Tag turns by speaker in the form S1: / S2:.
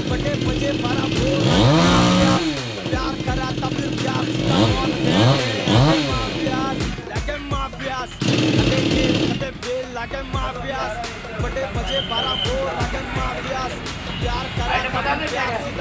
S1: बटे मुझे बड़ा प्यार करा तब प्यार बटे बजे 12 बोल लगन माफियास प्यार करा तब प्यार सीधा